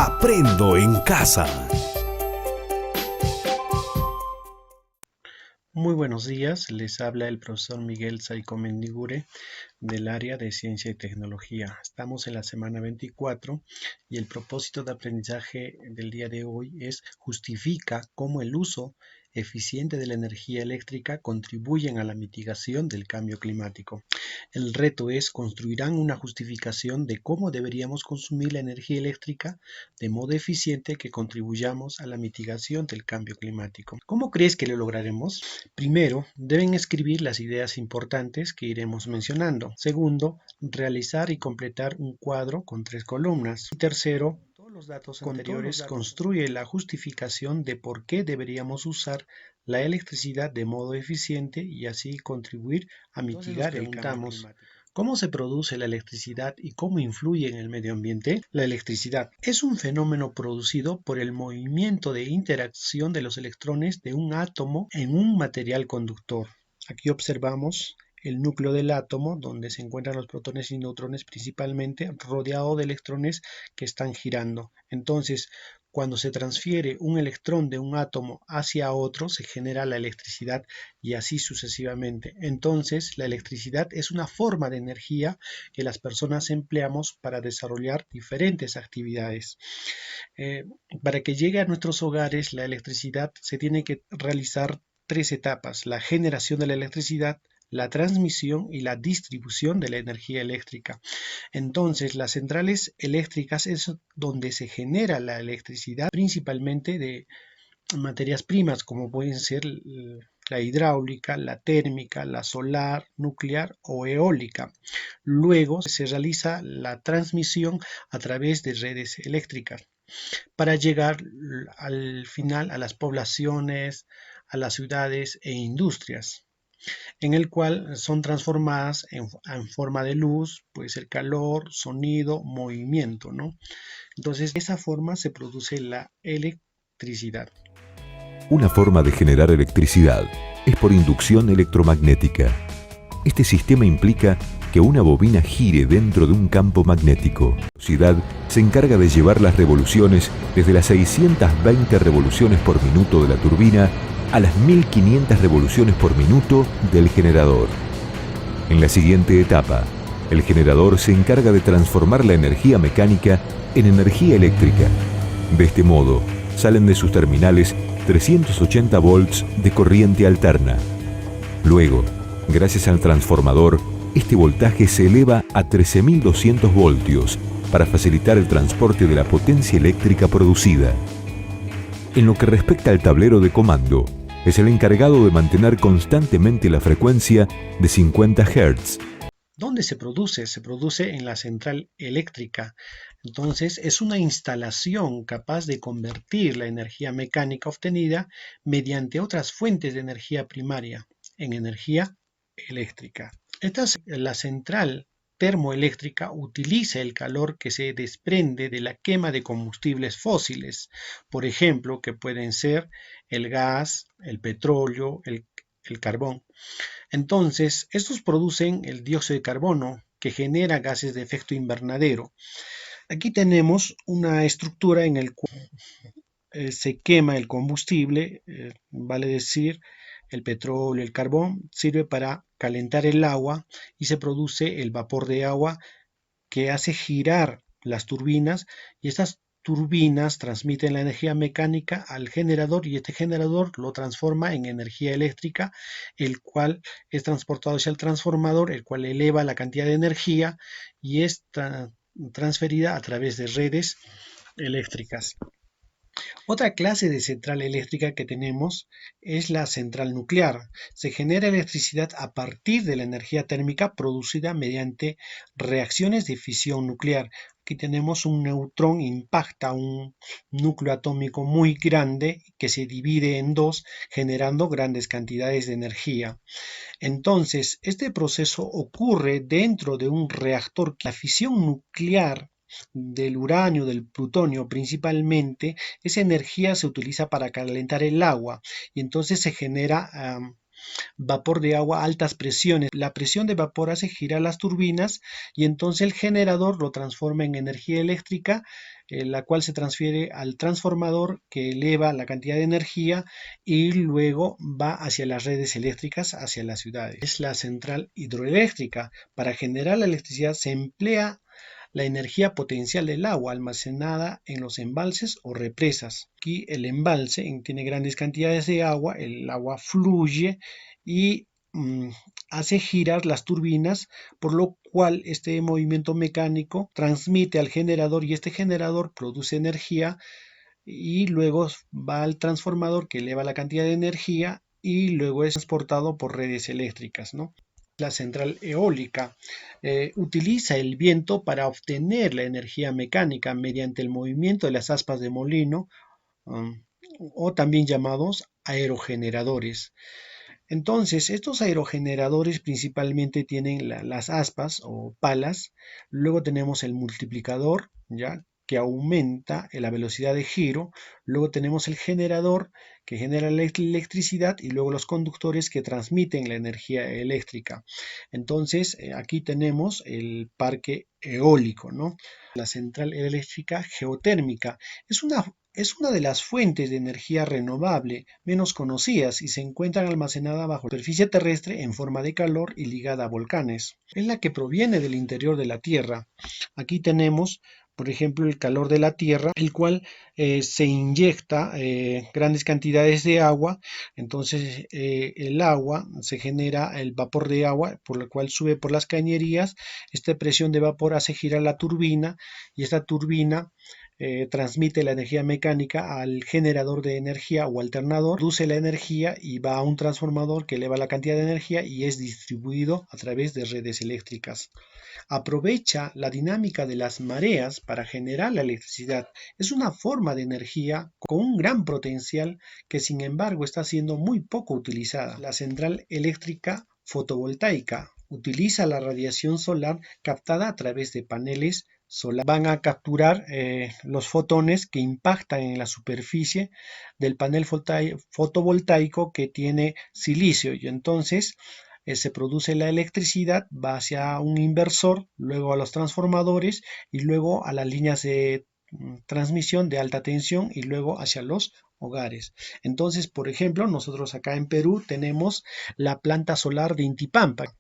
Aprendo en casa. Muy buenos días, les habla el profesor Miguel Saico Mendigure del área de Ciencia y Tecnología. Estamos en la semana 24 y el propósito de aprendizaje del día de hoy es justifica cómo el uso eficiente de la energía eléctrica contribuyen a la mitigación del cambio climático. El reto es construirán una justificación de cómo deberíamos consumir la energía eléctrica de modo eficiente que contribuyamos a la mitigación del cambio climático. ¿Cómo crees que lo lograremos? Primero, deben escribir las ideas importantes que iremos mencionando. Segundo, realizar y completar un cuadro con 3 columnas. Y tercero, todos los datos anteriores construye la justificación de por qué deberíamos usar la electricidad de modo eficiente y así contribuir a mitigar el cambio climático. ¿Cómo se produce la electricidad y cómo influye en el medio ambiente? La electricidad es un fenómeno producido por el movimiento de interacción de los electrones de un átomo en un material conductor. Aquí observamos el núcleo del átomo, donde se encuentran los protones y neutrones principalmente, rodeado de electrones que están girando. Entonces, cuando se transfiere un electrón de un átomo hacia otro, se genera la electricidad y así sucesivamente. Entonces, la electricidad es una forma de energía que las personas empleamos para desarrollar diferentes actividades. Para que llegue a nuestros hogares, la electricidad se tiene que realizar 3 etapas: la generación de la electricidad, la transmisión y la distribución de la energía eléctrica. Entonces, las centrales eléctricas es donde se genera la electricidad, principalmente de materias primas, como pueden ser la hidráulica, la térmica, la solar, nuclear o eólica. Luego se realiza la transmisión a través de redes eléctricas para llegar al final a las poblaciones, a las ciudades e industrias, en el cual son transformadas en forma de luz, puede ser calor, sonido, movimiento, ¿no? Entonces, de esa forma se produce la electricidad. Una forma de generar electricidad es por inducción electromagnética. Este sistema implica que una bobina gire dentro de un campo magnético. La velocidad se encarga de llevar las revoluciones desde las 620 revoluciones por minuto de la turbina a las 1500 revoluciones por minuto del generador. En la siguiente etapa, el generador se encarga de transformar la energía mecánica en energía eléctrica. De este modo, salen de sus terminales 380 volts de corriente alterna. Luego, gracias al transformador, este voltaje se eleva a 13.200 voltios para facilitar el transporte de la potencia eléctrica producida. En lo que respecta al tablero de comando, es el encargado de mantener constantemente la frecuencia de 50 Hz. ¿Dónde se produce? Se produce en la central eléctrica. Entonces, es una instalación capaz de convertir la energía mecánica obtenida mediante otras fuentes de energía primaria en energía eléctrica. La central termoeléctrica utiliza el calor que se desprende de la quema de combustibles fósiles, por ejemplo, que pueden ser el gas, el petróleo, el carbón. Entonces, estos producen el dióxido de carbono, que genera gases de efecto invernadero. Aquí tenemos una estructura en la cual se quema el combustible, vale decir, el petróleo, el carbón, sirve para calentar el agua y se produce el vapor de agua que hace girar las turbinas, y estas turbinas transmiten la energía mecánica al generador y este generador lo transforma en energía eléctrica, el cual es transportado hacia el transformador, el cual eleva la cantidad de energía y es transferida a través de redes eléctricas. Otra clase de central eléctrica que tenemos es la central nuclear. Se genera electricidad a partir de la energía térmica producida mediante reacciones de fisión nuclear. Aquí tenemos un neutrón, impacta un núcleo atómico muy grande que se divide en dos, generando grandes cantidades de energía. Entonces, este proceso ocurre dentro de un reactor. La fisión nuclear del uranio, del plutonio principalmente, esa energía se utiliza para calentar el agua y entonces se genera vapor de agua a altas presiones. La presión de vapor hace girar las turbinas y entonces el generador lo transforma en energía eléctrica, la cual se transfiere al transformador que eleva la cantidad de energía y luego va hacia las redes eléctricas, hacia las ciudades. Es la central hidroeléctrica. Para generar la electricidad se emplea la energía potencial del agua almacenada en los embalses o represas. Aquí el embalse tiene grandes cantidades de agua, el agua fluye y hace girar las turbinas, por lo cual este movimiento mecánico transmite al generador y este generador produce energía y luego va al transformador que eleva la cantidad de energía y luego es transportado por redes eléctricas, ¿no? La central eólica utiliza el viento para obtener la energía mecánica mediante el movimiento de las aspas de molino, o también llamados aerogeneradores. Entonces, estos aerogeneradores principalmente tienen las aspas o palas. Luego tenemos el multiplicador, ¿ya?, que aumenta la velocidad de giro. Luego tenemos el generador que genera la electricidad y luego los conductores que transmiten la energía eléctrica. Entonces, aquí tenemos el parque eólico, ¿no? La central eléctrica geotérmica es una de las fuentes de energía renovable menos conocidas y se encuentra almacenada bajo la superficie terrestre en forma de calor y ligada a volcanes. Es la que proviene del interior de la Tierra. Aquí tenemos, por ejemplo, el calor de la Tierra, el cual se inyecta grandes cantidades de agua. Entonces el agua, se genera el vapor de agua, por lo cual sube por las cañerías. Esta presión de vapor hace girar la turbina y esta turbina transmite la energía mecánica al generador de energía o alternador, produce la energía y va a un transformador que eleva la cantidad de energía y es distribuido a través de redes eléctricas. Aprovecha la dinámica de las mareas para generar la electricidad. Es una forma de energía con un gran potencial que sin embargo está siendo muy poco utilizada. La central eléctrica fotovoltaica utiliza la radiación solar captada a través de paneles solar. Van a capturar los fotones que impactan en la superficie del panel fotovoltaico que tiene silicio y entonces se produce la electricidad, va hacia un inversor, luego a los transformadores y luego a las líneas de transmisión de alta tensión y luego hacia los hogares. Entonces, por ejemplo, nosotros acá en Perú tenemos la planta solar de Inti Pampa.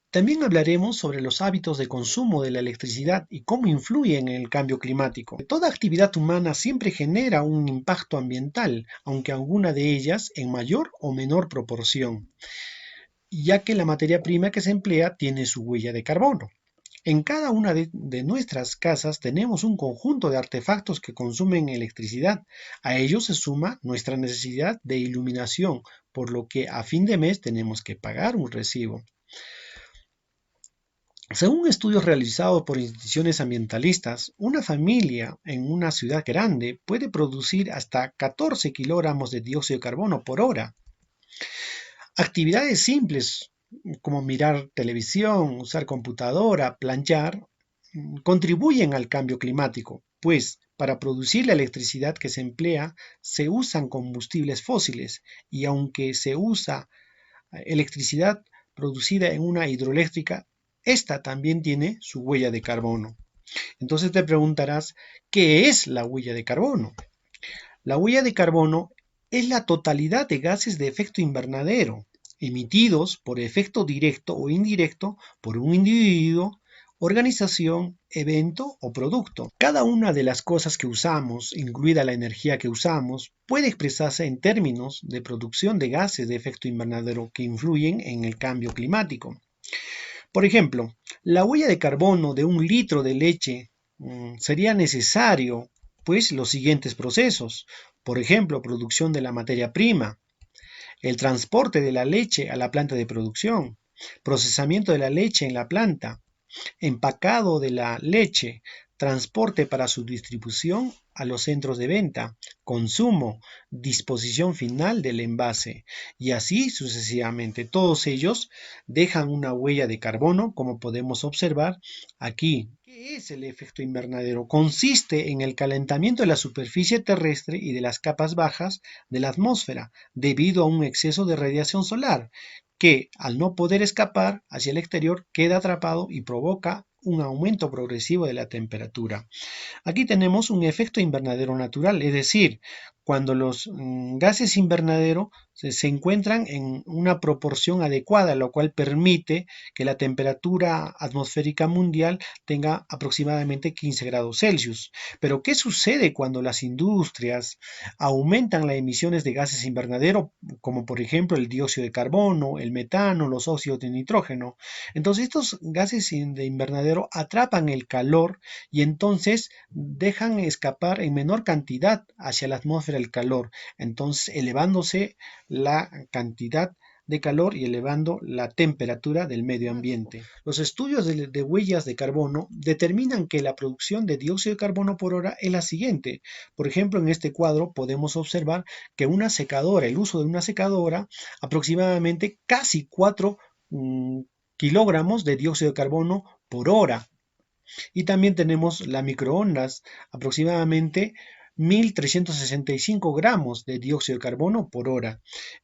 También hablaremos sobre los hábitos de consumo de la electricidad y cómo influyen en el cambio climático. Toda actividad humana siempre genera un impacto ambiental, aunque alguna de ellas en mayor o menor proporción, ya que la materia prima que se emplea tiene su huella de carbono. En cada una de nuestras casas tenemos un conjunto de artefactos que consumen electricidad. A ello se suma nuestra necesidad de iluminación, por lo que a fin de mes tenemos que pagar un recibo. Según estudios realizados por instituciones ambientalistas, una familia en una ciudad grande puede producir hasta 14 kilogramos de dióxido de carbono por hora. Actividades simples como mirar televisión, usar computadora, planchar, contribuyen al cambio climático, pues para producir la electricidad que se emplea se usan combustibles fósiles y aunque se usa electricidad producida en una hidroeléctrica, esta también tiene su huella de carbono. Entonces te preguntarás, ¿qué es la huella de carbono? La huella de carbono es la totalidad de gases de efecto invernadero emitidos por efecto directo o indirecto por un individuo, organización, evento o producto. Cada una de las cosas que usamos, incluida la energía que usamos, puede expresarse en términos de producción de gases de efecto invernadero que influyen en el cambio climático. Por ejemplo, la huella de carbono de 1 litro de leche sería necesario, pues, los siguientes procesos. Por ejemplo, producción de la materia prima, el transporte de la leche a la planta de producción, procesamiento de la leche en la planta, empacado de la leche, transporte para su distribución a los centros de venta, consumo, disposición final del envase y así sucesivamente. Todos ellos dejan una huella de carbono, como podemos observar aquí. ¿Qué es el efecto invernadero? Consiste en el calentamiento de la superficie terrestre y de las capas bajas de la atmósfera debido a un exceso de radiación solar que, al no poder escapar hacia el exterior, queda atrapado y provoca un aumento progresivo de la temperatura. Aquí tenemos un efecto invernadero natural, es decir, cuando los gases invernadero se encuentran en una proporción adecuada, lo cual permite que la temperatura atmosférica mundial tenga aproximadamente 15 grados Celsius. Pero, ¿qué sucede cuando las industrias aumentan las emisiones de gases invernadero, como por ejemplo el dióxido de carbono, el metano, los óxidos de nitrógeno? Entonces, estos gases de invernadero atrapan el calor y entonces dejan escapar en menor cantidad hacia la atmósfera el calor, entonces elevándose la cantidad de calor y elevando la temperatura del medio ambiente. Los estudios de huellas de carbono determinan que la producción de dióxido de carbono por hora es la siguiente. Por ejemplo, en este cuadro podemos observar que una secadora, el uso de una secadora, aproximadamente casi 4 kilogramos de dióxido de carbono por hora. Y también tenemos las microondas, aproximadamente 1.365 gramos de dióxido de carbono por hora.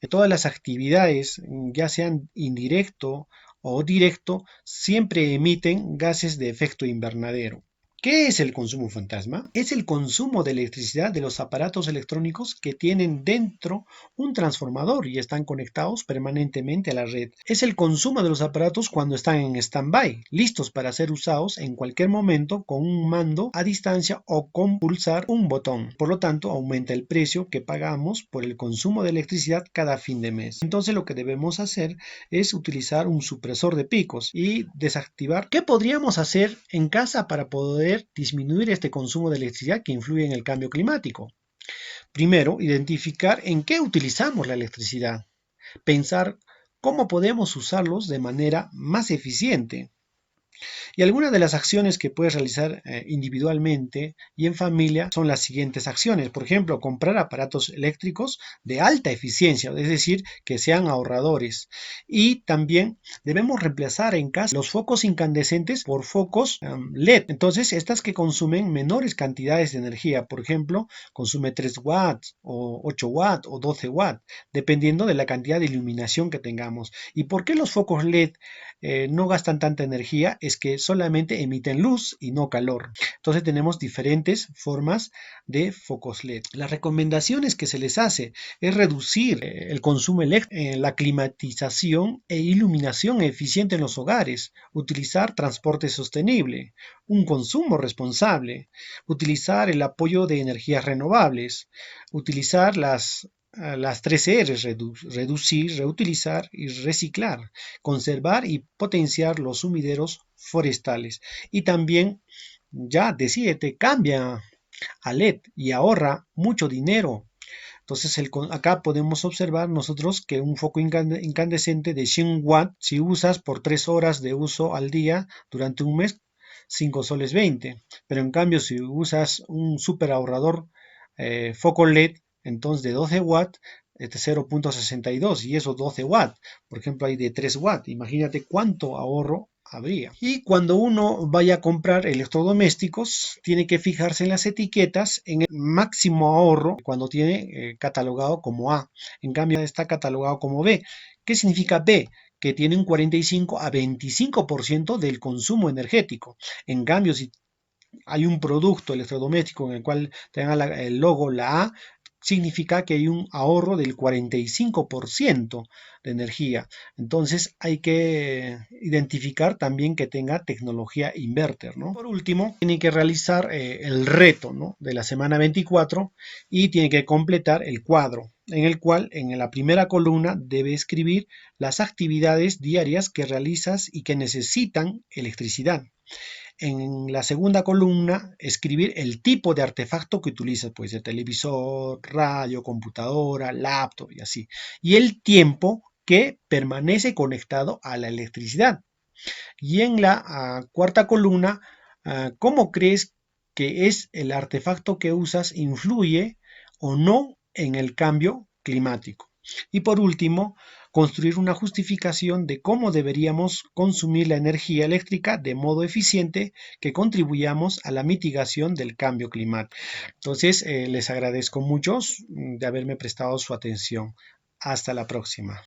Todas las actividades, ya sean indirecto o directo, siempre emiten gases de efecto invernadero. ¿Qué es el consumo fantasma? Es el consumo de electricidad de los aparatos electrónicos que tienen dentro un transformador y están conectados permanentemente a la red. Es el consumo de los aparatos cuando están en stand-by, listos para ser usados en cualquier momento con un mando a distancia o con pulsar un botón. Por lo tanto, aumenta el precio que pagamos por el consumo de electricidad cada fin de mes. Entonces, lo que debemos hacer es utilizar un supresor de picos y desactivar. ¿Qué podríamos hacer en casa para poder disminuir este consumo de electricidad que influye en el cambio climático? Primero, identificar en qué utilizamos la electricidad. Pensar cómo podemos usarlos de manera más eficiente. Y algunas de las acciones que puedes realizar individualmente y en familia son las siguientes acciones. Por ejemplo, comprar aparatos eléctricos de alta eficiencia, es decir, que sean ahorradores. Y también debemos reemplazar en casa los focos incandescentes por focos LED. Entonces, estas que consumen menores cantidades de energía, por ejemplo, consume 3 watts o 8 watts o 12 watts, dependiendo de la cantidad de iluminación que tengamos. ¿Y por qué los focos LED no gastan tanta energía? Es que solamente emiten luz y no calor. Entonces tenemos diferentes formas de focos LED. Las recomendaciones que se les hace es reducir el consumo eléctrico, la climatización e iluminación eficiente en los hogares, utilizar transporte sostenible, un consumo responsable, utilizar el apoyo de energías renovables, utilizar las 3 R's, reducir, reutilizar y reciclar, conservar y potenciar los sumideros forestales. Y también ya decídete, cambia a LED y ahorra mucho dinero. Entonces acá podemos observar nosotros que un foco incandescente de 100 watts, si usas por 3 horas de uso al día durante un mes, 5 soles 20. Pero en cambio si usas un super ahorrador foco LED, entonces de 12 watts, 0.62 y esos 12 watts, por ejemplo hay de 3 watts, imagínate cuánto ahorro habría. Y cuando uno vaya a comprar electrodomésticos, tiene que fijarse en las etiquetas, en el máximo ahorro cuando tiene catalogado como A, en cambio está catalogado como B. ¿Qué significa B? Que tiene un 45 a 25% del consumo energético. En cambio, si hay un producto electrodoméstico en el cual tenga el logo la A, significa que hay un ahorro del 45% de energía. Entonces hay que identificar también que tenga tecnología inverter, ¿no? Por último, tiene que realizar el reto, ¿no?, de la semana 24 y tiene que completar el cuadro, en el cual en la primera columna debe escribir las actividades diarias que realizas y que necesitan electricidad. En la segunda columna, escribir el tipo de artefacto que utilizas, puede ser televisor, radio, computadora, laptop y así. Y el tiempo que permanece conectado a la electricidad. Y en la cuarta columna, ¿cómo crees que es el artefacto que usas influye o no en el cambio climático. Y por último, construir una justificación de cómo deberíamos consumir la energía eléctrica de modo eficiente que contribuyamos a la mitigación del cambio climático. Entonces, les agradezco mucho de haberme prestado su atención. Hasta la próxima.